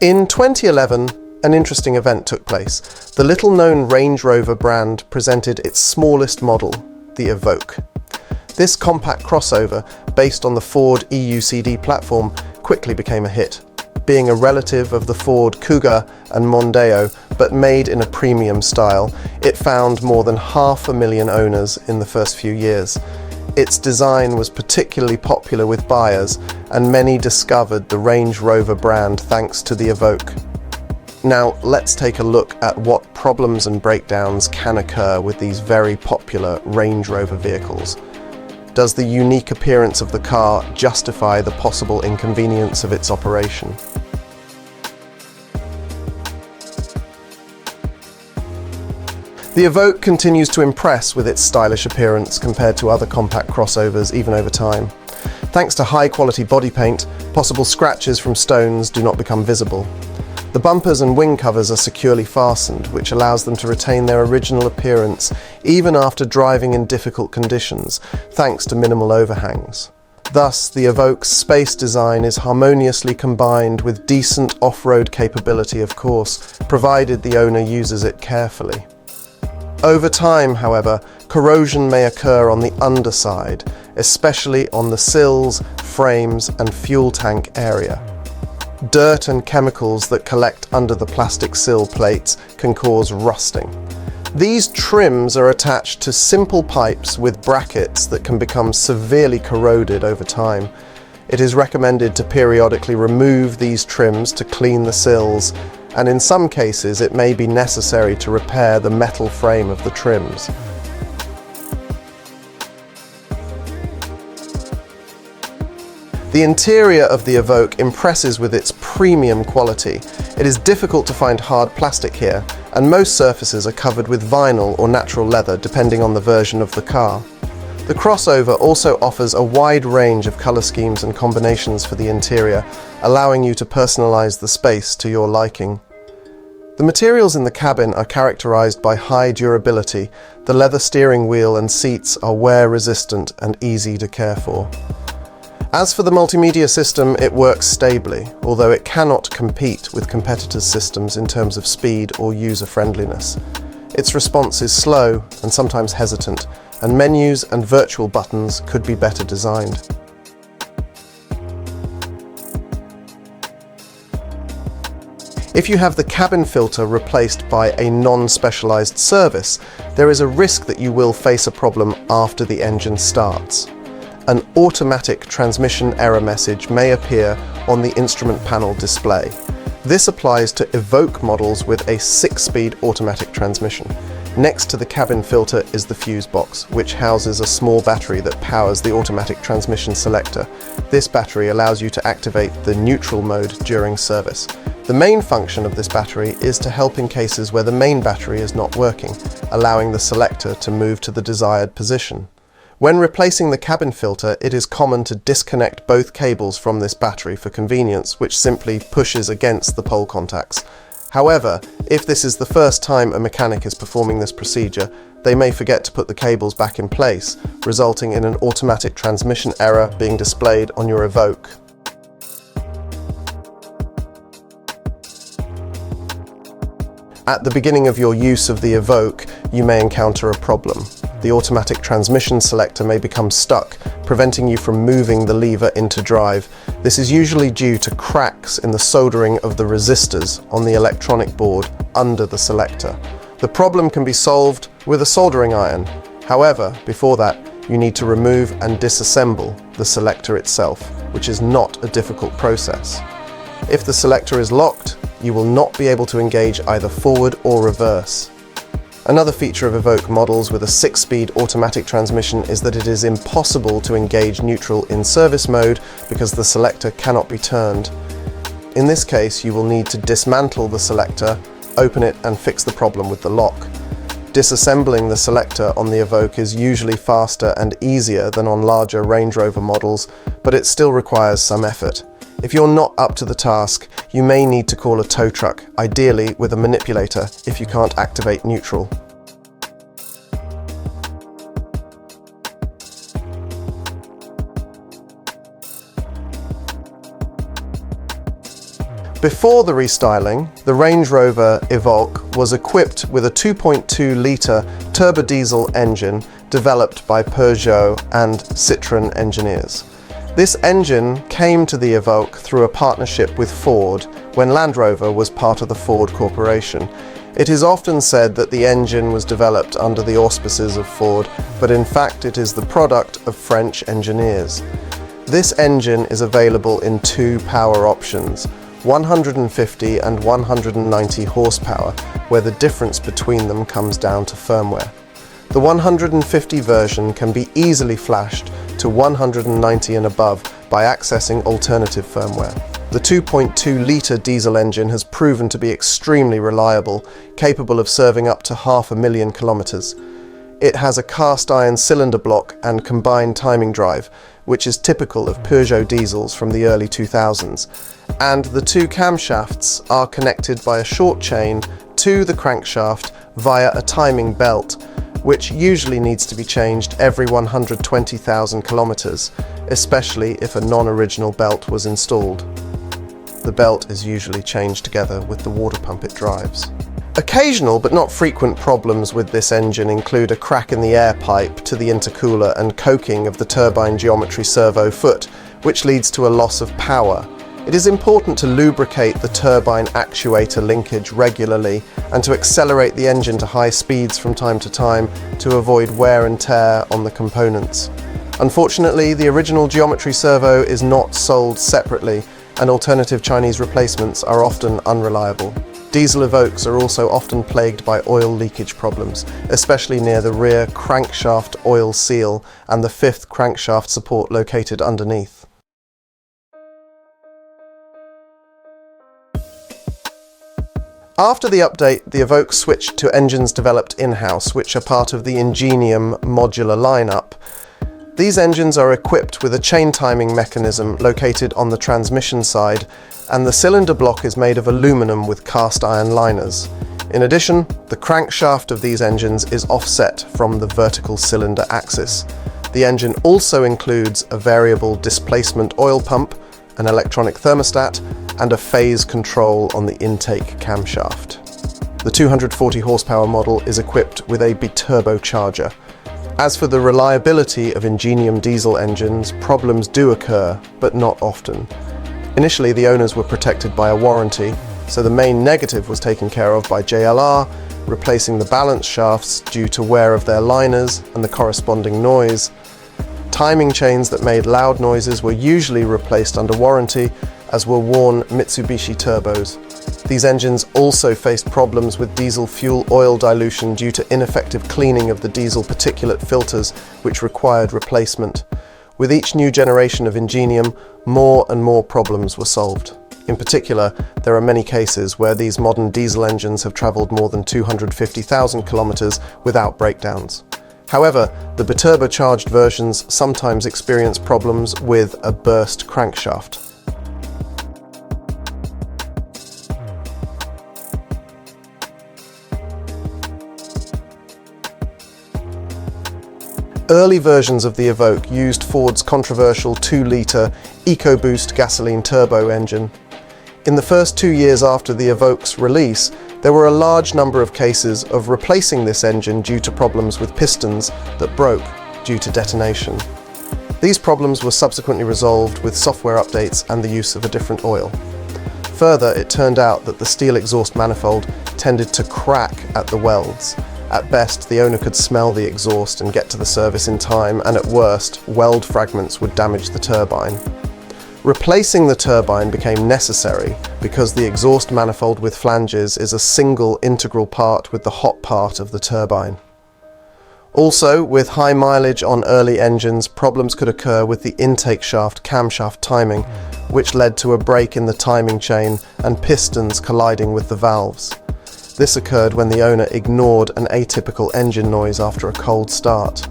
In 2011, an interesting event took place. The little-known Range Rover brand presented its smallest model, the Evoque. This compact crossover, based on the Ford EUCD platform, quickly became a hit. Being a relative of the Ford Kuga and Mondeo, but made in a premium style, it found more than 500,000 owners in the first few years. Its design was particularly popular with buyers, and many discovered the Range Rover brand thanks to the Evoque. Now, let's take a look at what problems and breakdowns can occur with these very popular Range Rover vehicles. Does the unique appearance of the car justify the possible inconvenience of its operation? The Evoque continues to impress with its stylish appearance compared to other compact crossovers even over time. Thanks to high-quality body paint, possible scratches from stones do not become visible. The bumpers and wing covers are securely fastened, which allows them to retain their original appearance even after driving in difficult conditions, thanks to minimal overhangs. Thus, the Evoque's space design is harmoniously combined with decent off-road capability, of course, provided the owner uses it carefully. Over time, however, corrosion may occur on the underside, especially on the sills, frames, and fuel tank area. Dirt and chemicals that collect under the plastic sill plates can cause rusting. These trims are attached to simple pipes with brackets that can become severely corroded over time. It is recommended to periodically remove these trims to clean the sills, and in some cases it may be necessary to repair the metal frame of the trims. The interior of the Evoque impresses with its premium quality. It is difficult to find hard plastic here, and most surfaces are covered with vinyl or natural leather depending on the version of the car. The crossover also offers a wide range of colour schemes and combinations for the interior, allowing you to personalise the space to your liking. The materials in the cabin are characterised by high durability. The leather steering wheel and seats are wear-resistant and easy to care for. As for the multimedia system, it works stably, although it cannot compete with competitors' systems in terms of speed or user-friendliness. Its response is slow and sometimes hesitant, and menus and virtual buttons could be better designed. If you have the cabin filter replaced by a non-specialized service, there is a risk that you will face a problem after the engine starts. An automatic transmission error message may appear on the instrument panel display. This applies to Evoque models with a 6-speed automatic transmission. Next to the cabin filter is the fuse box, which houses a small battery that powers the automatic transmission selector. This battery allows you to activate the neutral mode during service. The main function of this battery is to help in cases where the main battery is not working, allowing the selector to move to the desired position. When replacing the cabin filter, it is common to disconnect both cables from this battery for convenience, which simply pushes against the pole contacts. However, if this is the first time a mechanic is performing this procedure, they may forget to put the cables back in place, resulting in an automatic transmission error being displayed on your Evoque. At the beginning of your use of the Evoque, you may encounter a problem. The automatic transmission selector may become stuck, preventing you from moving the lever into drive. This is usually due to cracks in the soldering of the resistors on the electronic board under the selector. The problem can be solved with a soldering iron. However, before that, you need to remove and disassemble the selector itself, which is not a difficult process. If the selector is locked, you will not be able to engage either forward or reverse. Another feature of Evoque models with a 6-speed automatic transmission is that it is impossible to engage neutral in service mode because the selector cannot be turned. In this case, you will need to dismantle the selector, open it and fix the problem with the lock. Disassembling the selector on the Evoque is usually faster and easier than on larger Range Rover models, but it still requires some effort. If you're not up to the task, you may need to call a tow truck, ideally with a manipulator if you can't activate neutral. Before the restyling, the Range Rover Evoque was equipped with a 2.2-litre turbodiesel engine developed by Peugeot and Citroën engineers. This engine came to the Evoque through a partnership with Ford when Land Rover was part of the Ford Corporation. It is often said that the engine was developed under the auspices of Ford, but in fact it is the product of French engineers. This engine is available in two power options, 150 and 190 horsepower, where the difference between them comes down to firmware. The 150 version can be easily flashed to 190 and above by accessing alternative firmware. The 2.2-litre diesel engine has proven to be extremely reliable, capable of serving up to 500,000 kilometres. It has a cast iron cylinder block and combined timing drive, which is typical of Peugeot diesels from the early 2000s, and the two camshafts are connected by a short chain to the crankshaft via a timing belt, which usually needs to be changed every 120,000 kilometres, especially if a non-original belt was installed. The belt is usually changed together with the water pump it drives. Occasional but not frequent problems with this engine include a crack in the air pipe to the intercooler and coking of the turbine geometry servo foot, which leads to a loss of power. It is important to lubricate the turbine actuator linkage regularly and to accelerate the engine to high speeds from time to time to avoid wear and tear on the components. Unfortunately, the original geometry servo is not sold separately, and alternative Chinese replacements are often unreliable. Diesel Evoques are also often plagued by oil leakage problems, especially near the rear crankshaft oil seal and the fifth crankshaft support located underneath. After the update, the Evoque switched to engines developed in-house, which are part of the Ingenium modular lineup. These engines are equipped with a chain timing mechanism located on the transmission side, and the cylinder block is made of aluminum with cast iron liners. In addition, the crankshaft of these engines is offset from the vertical cylinder axis. The engine also includes a variable displacement oil pump, an electronic thermostat, and a phase control on the intake camshaft. The 240 horsepower model is equipped with a biturbocharger. As for the reliability of Ingenium diesel engines, problems do occur, but not often. Initially, the owners were protected by a warranty, so the main negative was taken care of by JLR, replacing the balance shafts due to wear of their liners and the corresponding noise. Timing chains that made loud noises were usually replaced under warranty, as were worn Mitsubishi turbos. These engines also faced problems with diesel fuel oil dilution due to ineffective cleaning of the diesel particulate filters, which required replacement. With each new generation of Ingenium, more and more problems were solved. In particular, there are many cases where these modern diesel engines have travelled more than 250,000 kilometres without breakdowns. However, the biturbocharged versions sometimes experience problems with a burst crankshaft. Early versions of the Evoque used Ford's controversial 2-litre EcoBoost gasoline turbo engine. In the first 2 years after the Evoque's release, there were a large number of cases of replacing this engine due to problems with pistons that broke due to detonation. These problems were subsequently resolved with software updates and the use of a different oil. Further, it turned out that the steel exhaust manifold tended to crack at the welds. At best, the owner could smell the exhaust and get to the service in time, and at worst, weld fragments would damage the turbine. Replacing the turbine became necessary because the exhaust manifold with flanges is a single integral part with the hot part of the turbine. Also, with high mileage on early engines, problems could occur with the intake shaft camshaft timing, which led to a break in the timing chain and pistons colliding with the valves. This occurred when the owner ignored an atypical engine noise after a cold start.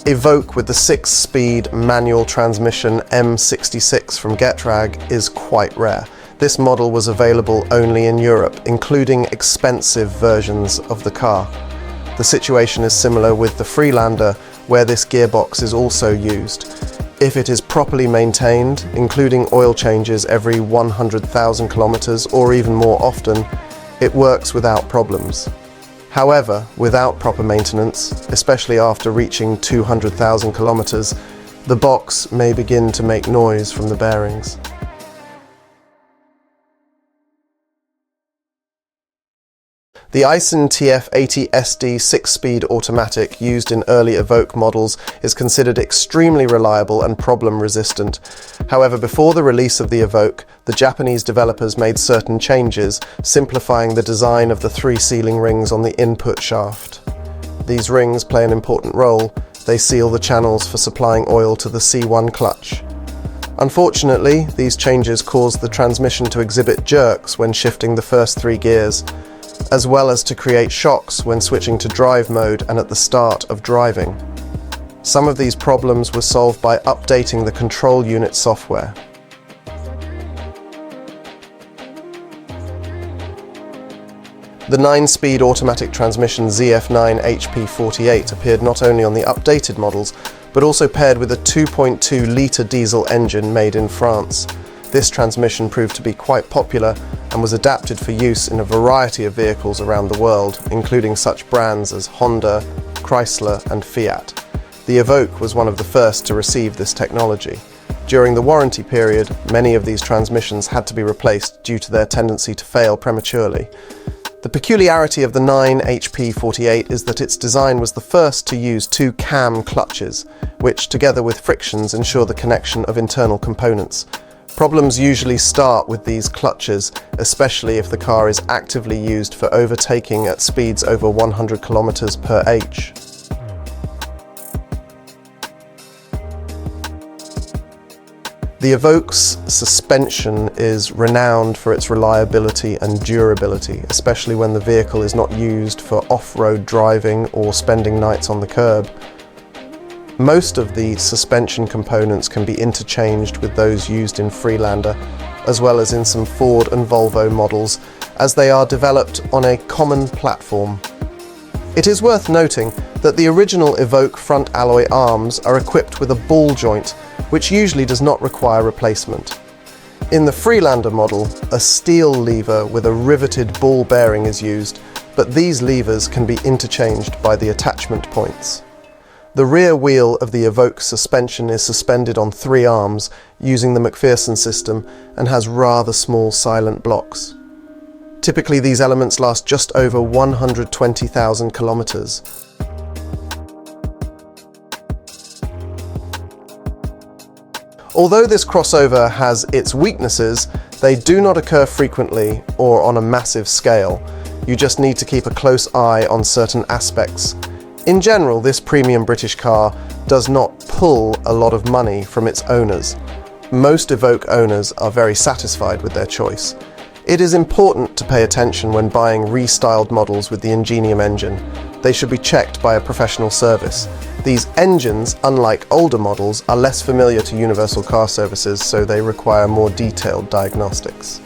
Evoque with the 6-speed manual transmission M66 from Getrag is quite rare. This model was available only in Europe, including expensive versions of the car. The situation is similar with the Freelander, where this gearbox is also used. If it is properly maintained, including oil changes every 100,000 kilometers or even more often, it works without problems. However, without proper maintenance, especially after reaching 200,000 kilometers, the box may begin to make noise from the bearings. The Aisin TF80 SD 6-speed automatic used in early Evoque models is considered extremely reliable and problem-resistant. However, before the release of the Evoque, the Japanese developers made certain changes, simplifying the design of the 3 sealing rings on the input shaft. These rings play an important role. They seal the channels for supplying oil to the C1 clutch. Unfortunately, these changes caused the transmission to exhibit jerks when shifting the first 3 gears, as well as to create shocks when switching to drive mode and at the start of driving. Some of these problems were solved by updating the control unit software. The 9-speed automatic transmission ZF9 HP48 appeared not only on the updated models, but also paired with a 2.2-litre diesel engine made in France. This transmission proved to be quite popular and was adapted for use in a variety of vehicles around the world, including such brands as Honda, Chrysler and Fiat. The Evoque was one of the first to receive this technology. During the warranty period, many of these transmissions had to be replaced due to their tendency to fail prematurely. The peculiarity of the 9 HP48 is that its design was the first to use 2 cam clutches, which together with frictions ensure the connection of internal components. Problems usually start with these clutches, especially if the car is actively used for overtaking at speeds over 100 km per h. The Evoque's suspension is renowned for its reliability and durability, especially when the vehicle is not used for off-road driving or spending nights on the curb. Most of the suspension components can be interchanged with those used in Freelander, as well as in some Ford and Volvo models, as they are developed on a common platform. It is worth noting that the original Evoque front alloy arms are equipped with a ball joint, which usually does not require replacement. In the Freelander model, a steel lever with a riveted ball bearing is used, but these levers can be interchanged by the attachment points. The rear wheel of the Evoque suspension is suspended on 3 arms using the McPherson system and has rather small silent blocks. Typically these elements last just over 120,000 kilometers. Although this crossover has its weaknesses, they do not occur frequently or on a massive scale. You just need to keep a close eye on certain aspects. In general, this premium British car does not pull a lot of money from its owners. Most Evoque owners are very satisfied with their choice. It is important to pay attention when buying restyled models with the Ingenium engine. They should be checked by a professional service. These engines, unlike older models, are less familiar to universal car services, so they require more detailed diagnostics.